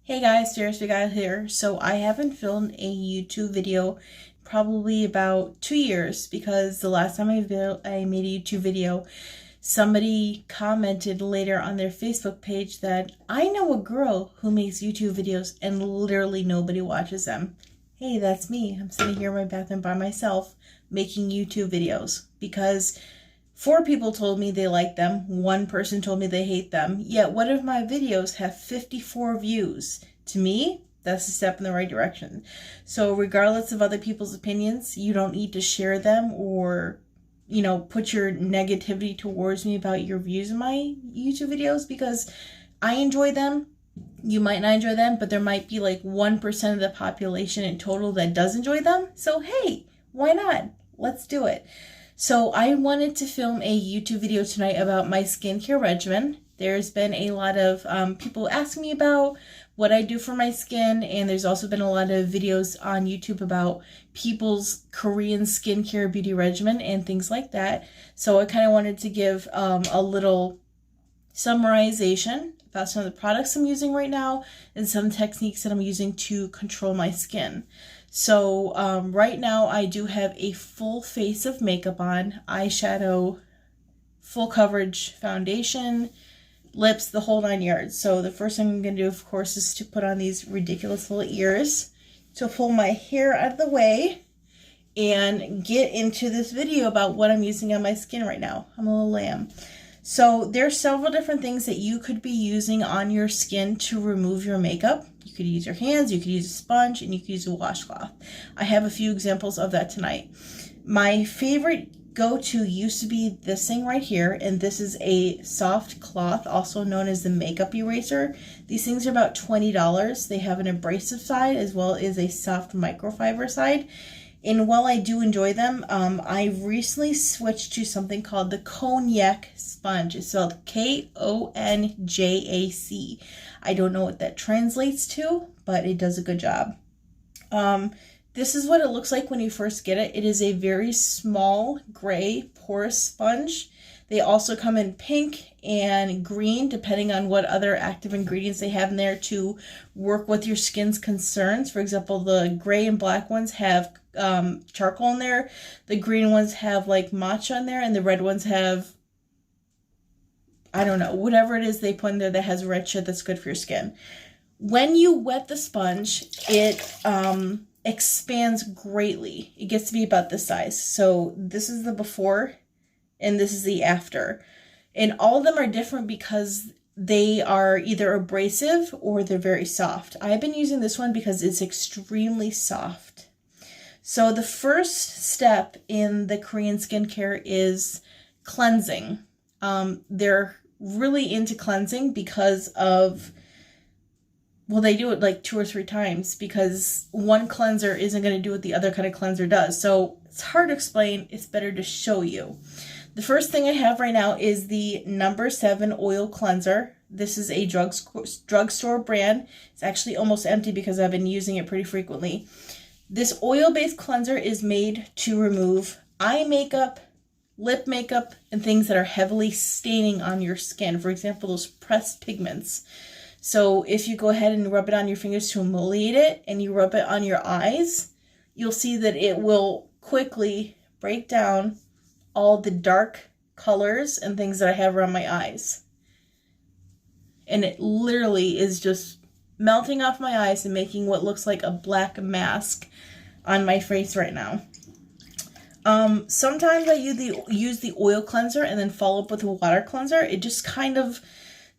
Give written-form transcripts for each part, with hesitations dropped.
Hey guys, Seriously Guy here. So I haven't filmed a YouTube video probably about 2 years because the last time I made a YouTube video, somebody commented later on their Facebook page that I know a girl who makes YouTube videos and literally nobody watches them. Hey, that's me. I'm sitting here in my bathroom by myself making YouTube videos because 4 people told me they like them. 1 person told me they hate them. Yet one of my videos have 54 views. To me, that's a step in the right direction. So regardless of other people's opinions, you don't need to share them or, put your negativity towards me about your views in my YouTube videos because I enjoy them. You might not enjoy them, but there might be like 1% of the population in total that does enjoy them. So hey, why not? Let's do it. So I wanted to film a YouTube video tonight about my skincare regimen. There's been a lot of people asking me about what I do for my skin, and there's also been a lot of videos on YouTube about people's Korean skincare beauty regimen and things like that. So I kind of wanted to give a little summarization about some of the products I'm using right now and some techniques that I'm using to control my skin. So right now I do have a full face of makeup on, eyeshadow, full coverage foundation, lips, the whole 9 yards. So the first thing I'm going to do, of course, is to put on these ridiculous little ears to pull my hair out of the way and get into this video about what I'm using on my skin right now. I'm a little lamb. So there's several different things that you could be using on your skin to remove your makeup. You could use your hands, you could use a sponge, and you could use a washcloth. I have a few examples of that tonight. My favorite go-to used to be this thing right here, and this is a soft cloth, also known as the makeup eraser. These things are about $20. They have an abrasive side as well as a soft microfiber side. And while I do enjoy them, I recently switched to something called the Cognac sponge. It's spelled Konjac. I don't know what that translates to, but it does a good job. This is what it looks like when you first get it. It is a very small gray porous sponge. They also come in pink and green, depending on what other active ingredients they have in there to work with your skin's concerns. For example, the gray and black ones have charcoal in there. The green ones have like matcha in there, and the red ones have, I don't know, whatever it is they put in there that has red shit that's good for your skin. When you wet the sponge, it expands greatly. It gets to be about this size. So this is the before and this is the after. And all of them are different because they are either abrasive or they're very soft. I've been using this one because it's extremely soft. So the first step in the Korean skincare is cleansing. They're really into cleansing because of, well, they do it like 2 or 3 times because one cleanser isn't going to do what the other kind of cleanser does. So it's hard to explain. It's better to show you. The first thing I have right now is the No. 7 oil cleanser. This is a drugstore brand. It's actually almost empty because I've been using it pretty frequently. This oil-based cleanser is made to remove eye makeup, lip makeup, and things that are heavily staining on your skin. For example, those pressed pigments. So if you go ahead and rub it on your fingers to emoliate it and you rub it on your eyes, you'll see that it will quickly break down all the dark colors and things that I have around my eyes. And it literally is just melting off my eyes and making what looks like a black mask on my face right now. Sometimes I use the oil cleanser and then follow up with a water cleanser. It just kind of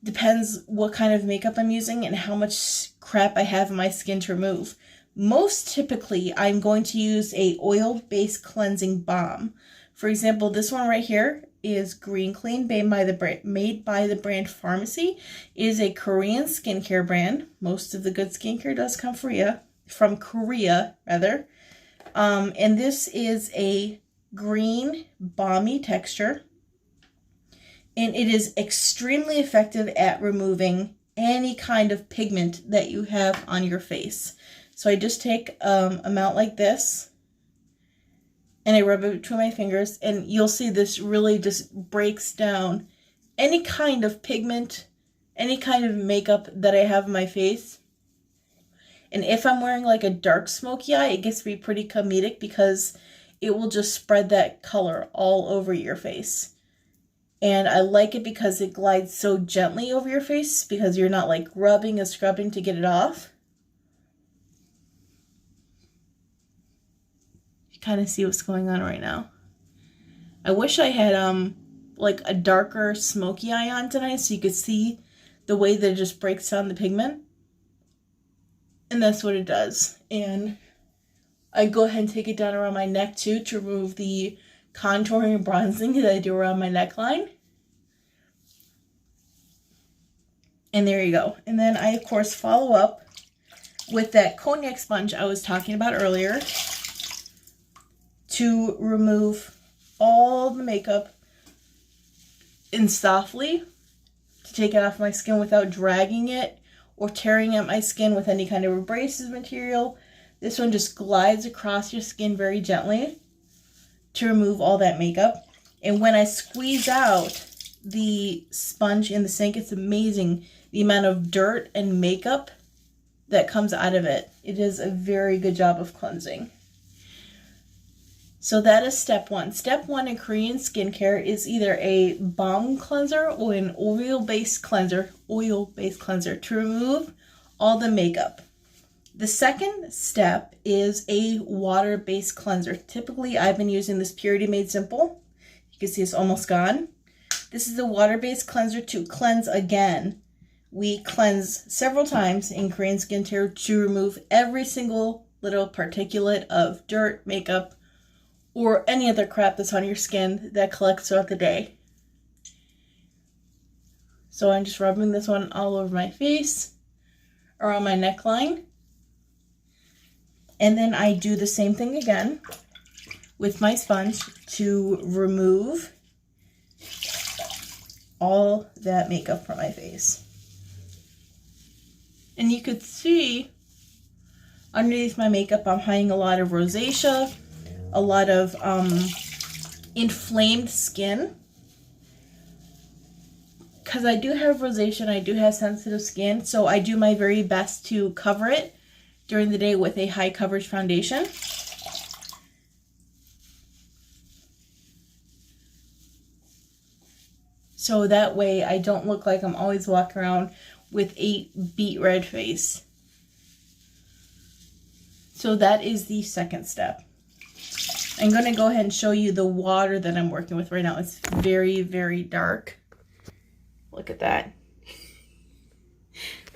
depends what kind of makeup I'm using and how much crap I have in my skin to remove. Most typically, I'm going to use a oil-based cleansing balm. For example, this one right here is Green Clean, made by the brand Pharmacy. It is a Korean skincare brand. Most of the good skincare does come from Korea. And this is a green, balmy texture. And it is extremely effective at removing any kind of pigment that you have on your face. So I just take an amount like this and I rub it between my fingers, and you'll see this really just breaks down any kind of pigment, any kind of makeup that I have on my face. And if I'm wearing like a dark smoky eye, it gets to be pretty comedic because it will just spread that color all over your face. And I like it because it glides so gently over your face because you're not like rubbing and scrubbing to get it off. You kind of see what's going on right now. I wish I had like a darker smoky eye on tonight so you could see the way that it just breaks down the pigment. And that's what it does. And I go ahead and take it down around my neck too to remove the contouring and bronzing that I do around my neckline. And there you go. And then I, of course, follow up with that cognac sponge I was talking about earlier to remove all the makeup and softly to take it off my skin without dragging it or tearing at my skin with any kind of abrasive material. This one just glides across your skin very gently to remove all that makeup. And when I squeeze out the sponge in the sink, it's amazing the amount of dirt and makeup that comes out of it. It does a very good job of cleansing. So that is step one. Step one in Korean skincare is either a balm cleanser or an oil-based cleanser to remove all the makeup. The second step is a water-based cleanser. Typically, I've been using this Purity Made Simple. You can see it's almost gone. This is a water-based cleanser to cleanse again. We cleanse several times in Korean skincare to remove every single little particulate of dirt, makeup, or any other crap that's on your skin that collects throughout the day. So I'm just rubbing this one all over my face, around my neckline. And then I do the same thing again with my sponge to remove all that makeup from my face. And you could see underneath my makeup I'm hiding a lot of rosacea, a lot of inflamed skin. Because I do have rosacea and I do have sensitive skin, so I do my very best to cover it during the day with a high coverage foundation. So that way I don't look like I'm always walking around with a beet red face. So that is the second step. I'm going to go ahead and show you the water that I'm working with right now. It's very, very dark. Look at that.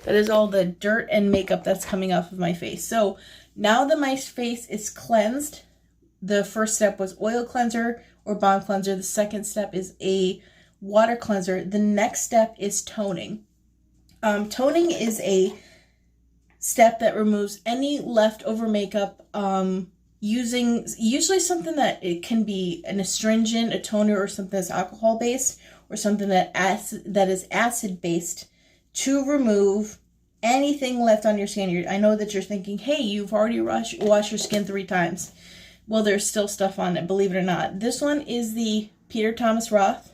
That is all the dirt and makeup that's coming off of my face. So now that my face is cleansed, the first step was oil cleanser or balm cleanser. The second step is a water cleanser. The next step is toning. Toning is a step that removes any leftover makeup using usually something that it can be an astringent, a toner, or something that's alcohol based, or something that is acid based to remove anything left on your skin. I know that you're thinking, hey, you've already washed your skin 3 times. Well, there's still stuff on it, believe it or not. This one is the Peter Thomas Roth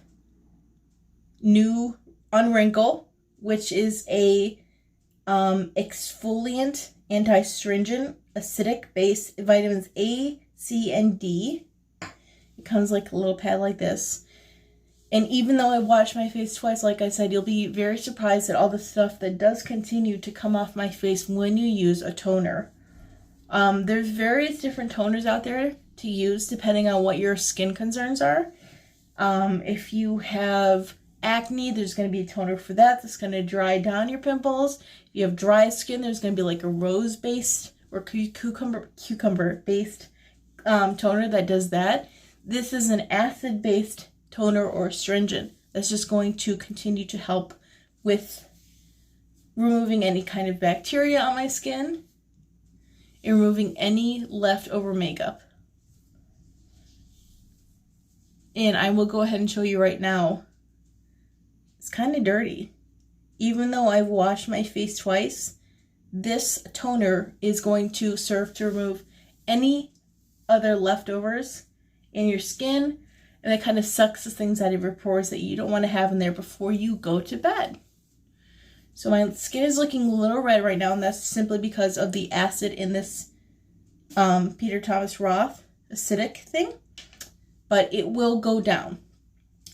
New Unwrinkle, which is a exfoliant, anti-stringent, acidic base, vitamins A, C, and D. It comes like a little pad like this. And even though I wash my face twice, like I said, you'll be very surprised at all the stuff that does continue to come off my face when you use a toner. There's various different toners out there to use depending on what your skin concerns are. If you have acne, there's going to be a toner for that that's going to dry down your pimples. If you have dry skin, there's going to be like a rose-based or cucumber-based toner that does that. This is an acid-based toner or astringent that's just going to continue to help with removing any kind of bacteria on my skin and removing any leftover makeup. And I will go ahead and show you right now. It's kind of dirty. Even though I've washed my face twice, this toner is going to serve to remove any other leftovers in your skin, and it kind of sucks the things out of your pores that you don't want to have in there before you go to bed. So my skin is looking a little red right now, and that's simply because of the acid in this Peter Thomas Roth acidic thing. But it will go down.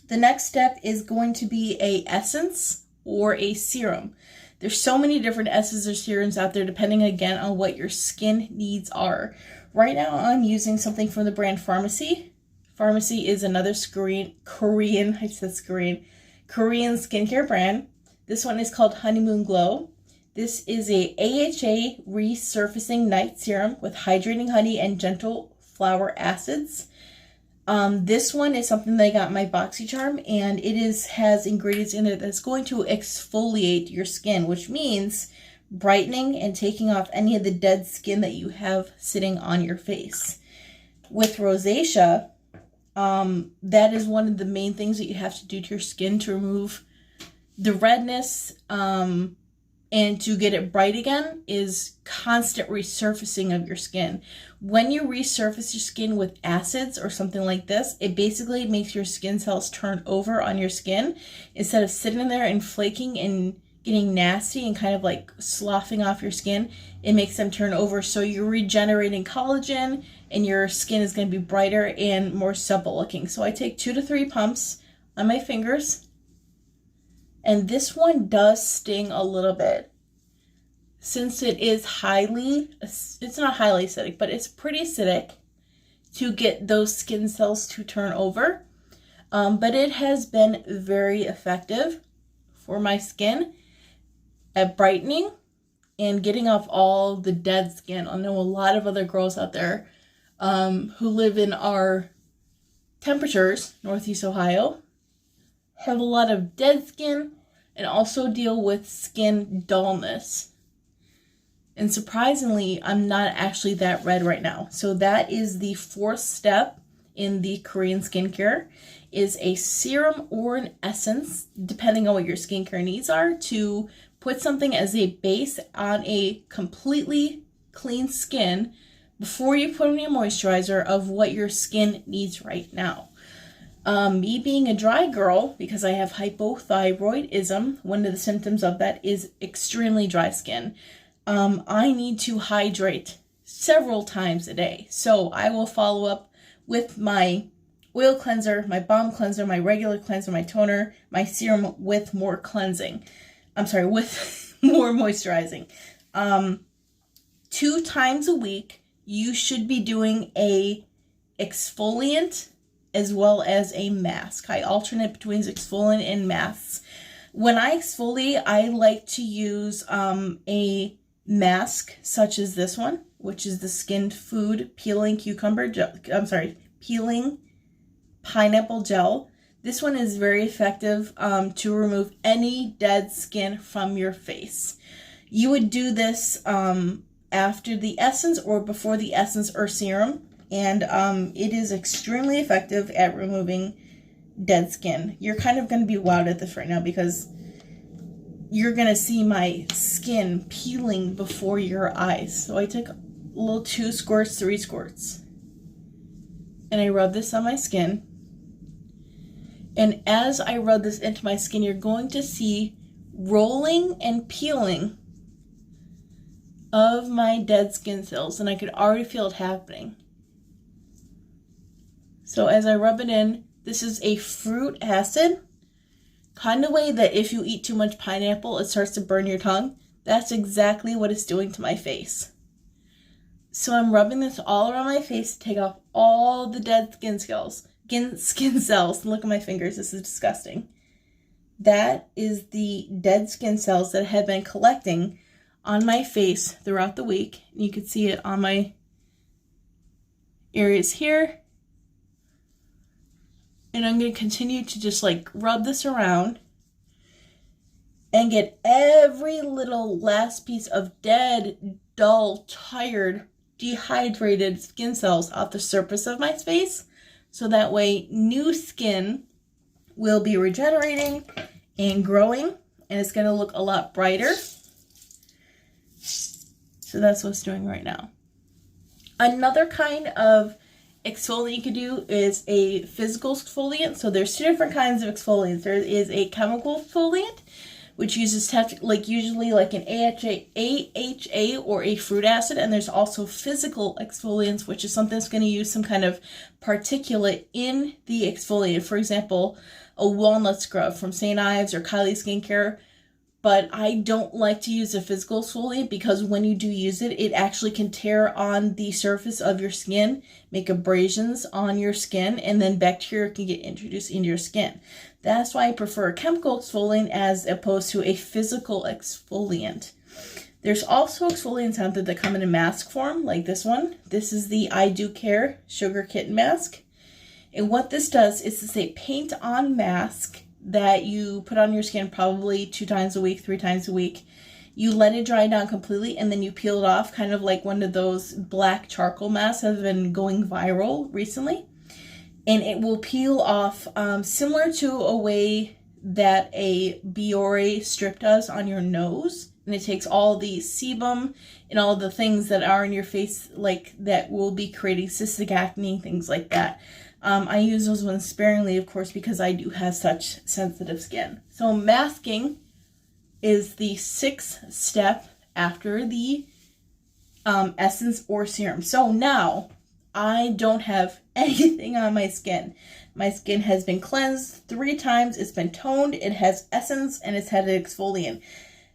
The next step is going to be a essence or a serum. There's so many different essences or serums out there depending again on what your skin needs are. Right now I'm using something from the brand Pharmacy. Pharmacy is another Korean skincare brand. This one is called Honeymoon Glow. This is a AHA resurfacing night serum with hydrating honey and gentle flower acids. This one is something that I got in my BoxyCharm, and it has ingredients in it that's going to exfoliate your skin, which means brightening and taking off any of the dead skin that you have sitting on your face. With rosacea, that is one of the main things that you have to do to your skin to remove the redness, and to get it bright again is constant resurfacing of your skin. When you resurface your skin with acids or something like this, it basically makes your skin cells turn over on your skin. Instead of sitting there and flaking and getting nasty and kind of like sloughing off your skin, it makes them turn over. So you're regenerating collagen and your skin is going to be brighter and more supple looking. So I take 2 to 3 pumps on my fingers. And this one does sting a little bit. Since it is it's not highly acidic, but it's pretty acidic to get those skin cells to turn over. But it has been very effective for my skin at brightening and getting off all the dead skin. I know a lot of other girls out there who live in our temperatures, Northeast Ohio, have a lot of dead skin and also deal with skin dullness. And surprisingly, I'm not actually that red right now. So that is the 4th step in the Korean skincare, is a serum or an essence, depending on what your skincare needs are, to put something as a base on a completely clean skin before you put on your moisturizer of what your skin needs right now. Me being a dry girl, because I have hypothyroidism, one of the symptoms of that is extremely dry skin. I need to hydrate several times a day. So I will follow up with my oil cleanser, my balm cleanser, my regular cleanser, my toner, my serum with more cleansing. With more moisturizing. 2 times a week, you should be doing a exfoliant as well as a mask. I alternate between exfoliant and masks. When I exfoliate, I like to use a mask such as this one, which is the Skin Food Peeling Cucumber Gel. Peeling Pineapple Gel. This one is very effective to remove any dead skin from your face. You would do this after the essence or before the essence or serum. And it is extremely effective at removing dead skin. You're kind of going to be wowed at this right now because you're going to see my skin peeling before your eyes. So I took a little 2 squirts, 3 squirts. And I rub this on my skin. And as I rub this into my skin, you're going to see rolling and peeling of my dead skin cells. And I could already feel it happening. So as I rub it in, this is a fruit acid, kind of way that if you eat too much pineapple, it starts to burn your tongue. That's exactly what it's doing to my face. So I'm rubbing this all around my face to take off all the dead skin cells. Look at my fingers, this is disgusting. That is the dead skin cells that have been collecting on my face throughout the week. You can see it on my areas here. And I'm going to continue to just like rub this around and get every little last piece of dead, dull, tired, dehydrated skin cells off the surface of my face. So that way new skin will be regenerating and growing, and it's going to look a lot brighter. So that's what it's doing right now. Another kind of exfoliant you could do is a physical exfoliant. So there's 2 different kinds of exfoliants. There is a chemical exfoliant, which uses usually like an AHA or a fruit acid, and there's also physical exfoliants, which is something that's going to use some kind of particulate in the exfoliant. For example, a walnut scrub from St. Ives or Kylie Skincare. But I don't like to use a physical exfoliant because when you do use it, it actually can tear on the surface of your skin, make abrasions on your skin, and then bacteria can get introduced into your skin. That's why I prefer a chemical exfoliant as opposed to a physical exfoliant. There's also exfoliants out there that come in a mask form, like this one. This is the I Do Care Sugar Kitten Mask. And what this does is it's a paint-on mask that you put on your skin probably 2 times a week, 3 times a week. You let it dry down completely and then you peel it off, kind of like one of those black charcoal masks that have been going viral recently. And it will peel off similar to a way that a Biore strip does on your nose. And it takes all the sebum and all the things that are in your face, like that will be creating cystic acne, things like that. I use those ones sparingly, of course, because I do have such sensitive skin. So masking is the 6th step after the essence or serum. So now I don't have anything on my skin. My skin has been cleansed 3 times. It's been toned. It has essence and it's had an exfoliant.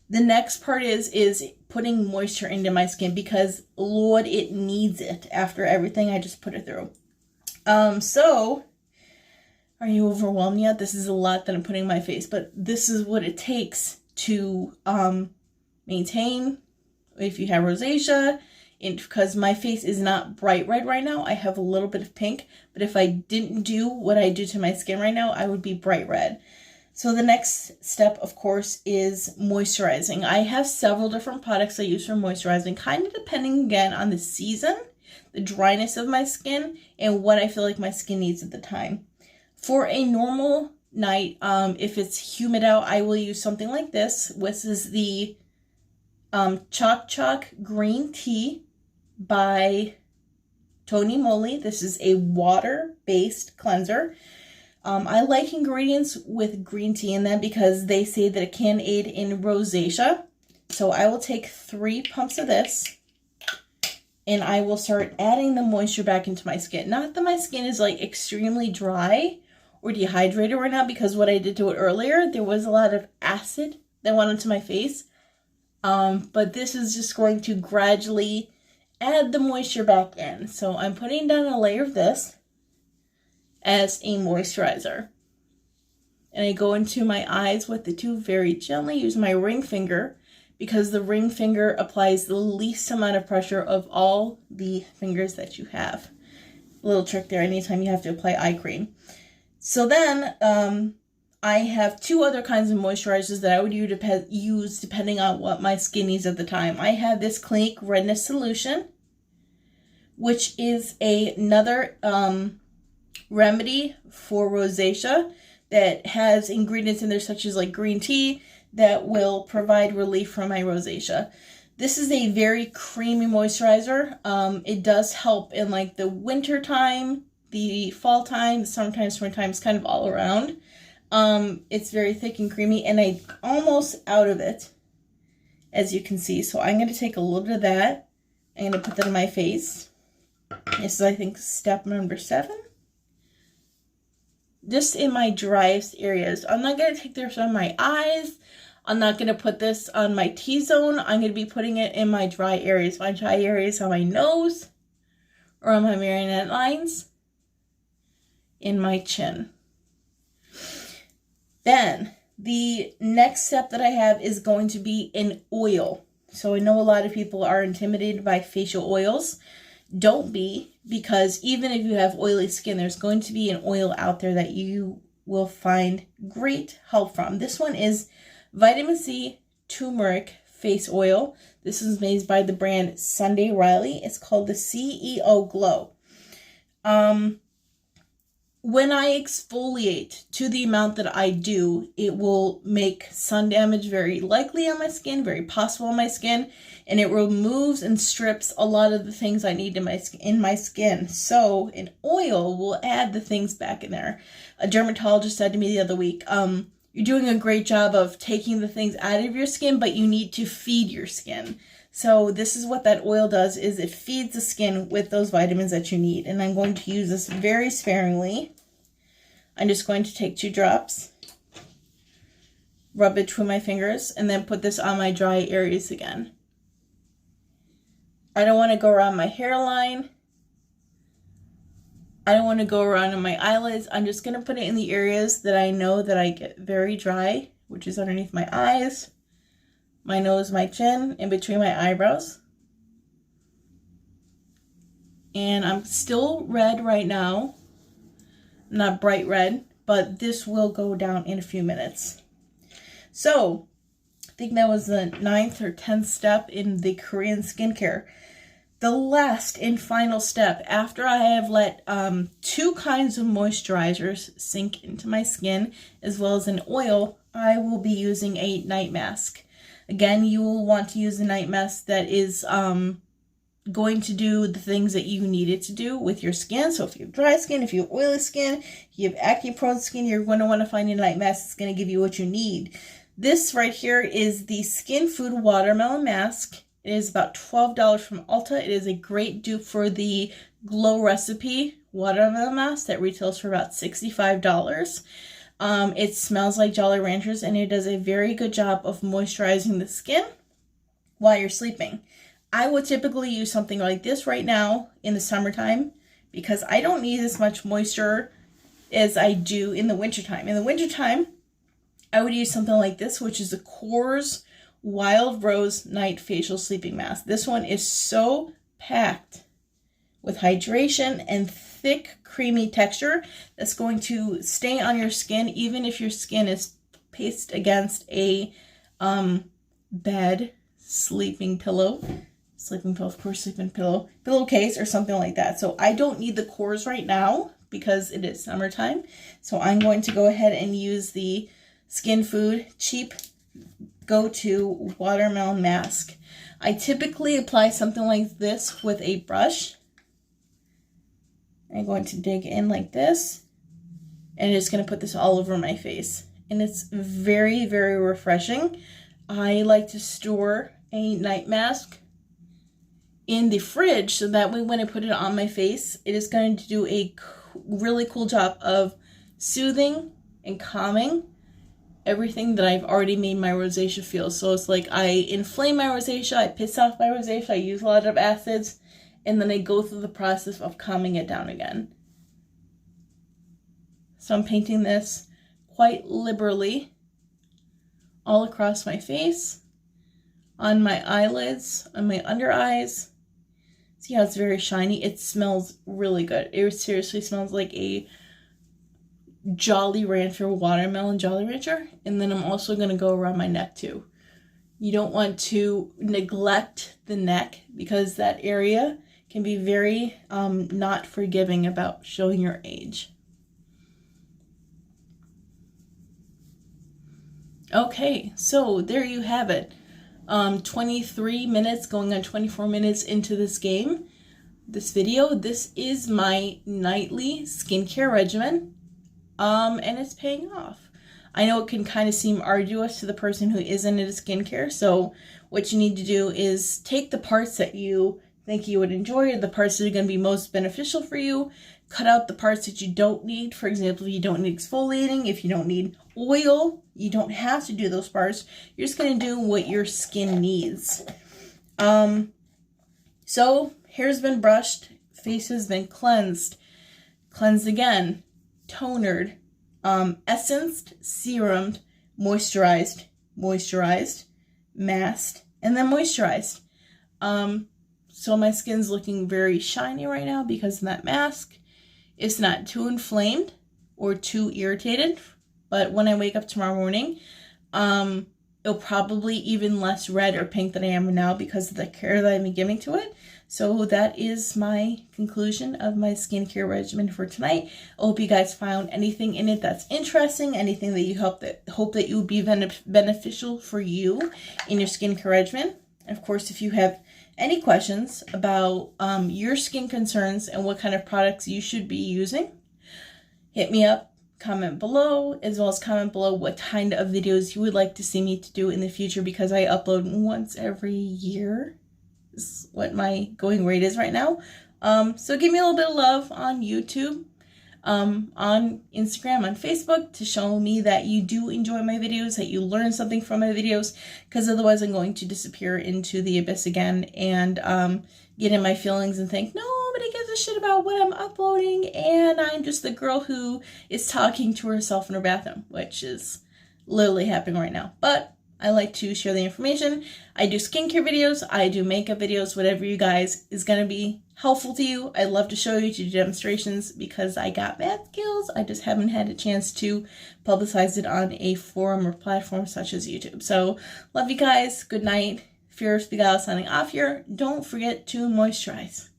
The next part is putting moisture into my skin because, Lord, it needs it after everything I just put it through. So, are you overwhelmed yet? This is a lot that I'm putting in my face, but this is what it takes to, maintain if you have rosacea, and because my face is not bright red right now, I have a little bit of pink, but if I didn't do what I do to my skin right now, I would be bright red. So the next step, of course, is moisturizing. I have several different products I use for moisturizing, kind of depending again on the season, the dryness of my skin, and what I feel like my skin needs at the time. For a normal night, if it's humid out, I will use something like this. This is the Choc Choc Green Tea by Tony Moly. This is a water-based cleanser. I like ingredients with green tea in them because they say that it can aid in rosacea. So I will take 3 pumps of this and I will start adding the moisture back into my skin. Not that my skin is like extremely dry or dehydrated right now, because what I did to it earlier, there was a lot of acid that went into my face. But this is just going to gradually add the moisture back in. So I'm putting down a layer of this as a moisturizer. And I go into my eyes with the tube very gently, use my ring finger, because the ring finger applies the least amount of pressure of all the fingers that you have. A little trick there anytime you have to apply eye cream. So then I have 2 other kinds of moisturizers that I would use depending on what my skin needs at the time. I have this Clinique Redness Solution, which is another remedy for rosacea that has ingredients in there such as like green tea that will provide relief from my rosacea. This is a very creamy moisturizer. It does help in like the winter time, the fall time, the summertime, springtime, it's kind of all around. It's very thick and creamy, and I'm almost out of it, as you can see. So I'm going to take a little bit of that. I'm going to put that in my face. This is, I think, step number 7. Just in my driest areas. I'm not going to take this on my eyes. I'm not going to put this on my T-zone. I'm going to be putting it in my dry areas. My dry areas on my nose or on my marionette lines, in my chin. Then the next step that I have is going to be an oil. So I know a lot of people are intimidated by facial oils. Don't be, because even if you have oily skin, there's going to be an oil out there that you will find great help from. This one is Vitamin C Turmeric Face Oil. This is made by the brand Sunday Riley. It's called the CEO Glow. When I exfoliate to the amount that I do, it will make sun damage very likely on my skin, very possible on my skin, and it removes and strips a lot of the things I need in my skin. So an oil will add the things back in there. A dermatologist said to me the other week, you're doing a great job of taking the things out of your skin, but you need to feed your skin. So this is what that oil does, is it feeds the skin with those vitamins that you need. And I'm going to use this very sparingly. I'm just going to take 2 drops, rub it between my fingers, and then put this on my dry areas again. I don't want to go around my hairline. I don't want to go around on my eyelids. I'm just going to put it in the areas that I know that I get very dry, which is underneath my eyes, my nose, my chin, in between my eyebrows. And I'm still red right now. Not bright red, but this will go down in a few minutes. So, I think that was the 9th or 10th step in the Korean skincare. The last and final step, after I have let 2 kinds of moisturizers sink into my skin, as well as an oil, I will be using a night mask. Again, you will want to use a night mask that is going to do the things that you need it to do with your skin. So if you have dry skin, if you have oily skin, if you have acne-prone skin, you're going to want to find a night mask that's going to give you what you need. This right here is the Skin Food Watermelon Mask. It is about $12 from Ulta. It is a great dupe for the Glow Recipe Watermelon Mask that retails for about $65. It smells like Jolly Ranchers, and it does a very good job of moisturizing the skin while you're sleeping. I would typically use something like this right now in the summertime because I don't need as much moisture as I do in the wintertime. In the wintertime, I would use something like this, which is the Coors Wild Rose Night Facial Sleeping Mask. This one is so packed with hydration and thick, creamy texture that's going to stay on your skin even if your skin is placed against a bed, sleeping pillowcase or something like that. So I don't need the Coors right now because it is summertime. So I'm going to go ahead and use the Skin Food cheap go-to watermelon mask. I typically apply something like this with a brush. I'm going to dig in like this and just going to put this all over my face. And it's very, very refreshing. I like to store a night mask in the fridge so that way when I put it on my face, it is going to do a really cool job of soothing and calming everything that I've already made my rosacea feel. So it's like I inflame my rosacea, I piss off my rosacea, I use a lot of acids, and then I go through the process of calming it down again. So I'm painting this quite liberally all across my face, on my eyelids, on my under eyes. See how it's very shiny? It smells really good. It seriously smells like a Jolly Rancher watermelon Jolly Rancher. And then I'm also going to go around my neck too. You don't want to neglect the neck because that area can be very not forgiving about showing your age. Okay, so there you have it. 23 minutes going on 24 minutes into this video. This is my nightly skincare regimen. And it's paying off. I know it can kind of seem arduous to the person who isn't into skincare, so what you need to do is take the parts that you think you would enjoy, the parts that are going to be most beneficial for you, cut out the parts that you don't need. For example, if you don't need exfoliating, if you don't need oil, you don't have to do those parts. You're just going to do what your skin needs. So hair's been brushed, face has been cleansed again, tonered, essenced, serumed, moisturized, masked, and then moisturized. So my skin's looking very shiny right now because of that mask. It's not too inflamed or too irritated, but when I wake up tomorrow morning, it'll probably even less red or pink than I am now because of the care that I've been giving to it. So that is my conclusion of my skincare regimen for tonight. I hope you guys found anything in it that's interesting, anything that you hope that you would be beneficial for you in your skincare regimen. And of course, if you have any questions about your skin concerns and what kind of products you should be using, hit me up comment below, as well as comment below what kind of videos you would like to see me to do in the future, because I upload once every year is what my going rate is right now. So give me a little bit of love on YouTube, on Instagram, on Facebook, to show me that you do enjoy my videos, that you learn something from my videos, because otherwise I'm going to disappear into the abyss again and get in my feelings and think nobody gives a shit about what I'm uploading, and I'm just the girl who is talking to herself in her bathroom, which is literally happening right now. But I like to share the information. I do skincare videos, I do makeup videos, whatever you guys is going to be helpful to you. I'd love to show you, to do demonstrations, because I got math skills. I just haven't had a chance to publicize it on a forum or platform such as YouTube. So love you guys. Good night. Fierce Bigal signing off here. Don't forget to moisturize.